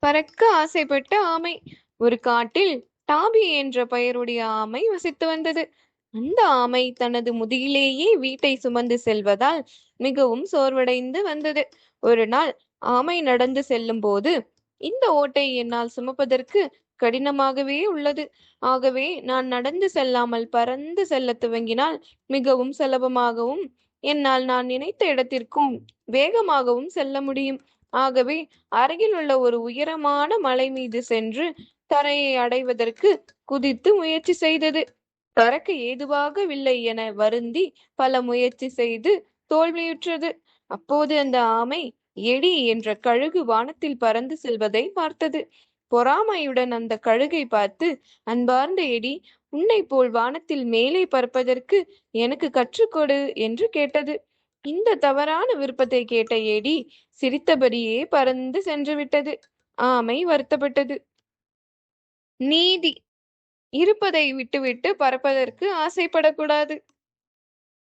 பறக்க ஆசைப்பட்ட ஆமை. ஒரு காட்டில் டாபி என்ற பெயருடைய ஆமை வசித்து வந்தது. அந்த ஆமை தனது முதுகிலேயே வீட்டை சுமந்து செல்வதால் மிகவும் சோர்வடைந்து வந்தது. ஒரு நாள் ஆமை நடந்து செல்லும் போது, இந்த ஓட்டை என்னால் சுமப்பதற்கு கடினமாகவே உள்ளது. ஆகவே நான் நடந்து செல்லாமல் பறந்து செல்லத் துவங்கினால் மிகவும் சுலபமாகவும் என்னால் நான் நினைத்த இடத்திற்கும் வேகமாகவும் செல்ல முடியும். ஆகவே அருகில் உள்ள ஒரு உயரமான மலை மீது சென்று தரையை அடைவதற்கு குதித்து முயற்சி செய்தது. பறக்க ஏதுவாகவில்லை என வருந்தி பல முயற்சி செய்து தோல்வியுற்றது. அப்போது அந்த ஆமை எடி என்ற கழுகு வானத்தில் பறந்து செல்வதை பார்த்தது. பொறாமையுடன் அந்த கழுகை பார்த்து, அன்பார்ந்த எடி, உன்னைப் போல் வானத்தில் மேலே பறப்பதற்கு எனக்கு கற்றுக்கொடு என்று கேட்டது. இந்த தவறான விருப்பத்தை கேட்ட எடி சிரித்தபடியே பறந்து சென்று விட்டது. ஆமை வருத்தப்பட்டது. நீதி: இருப்பதை விட்டுவிட்டு பறப்பதற்கு ஆசைப்படக்கூடாது.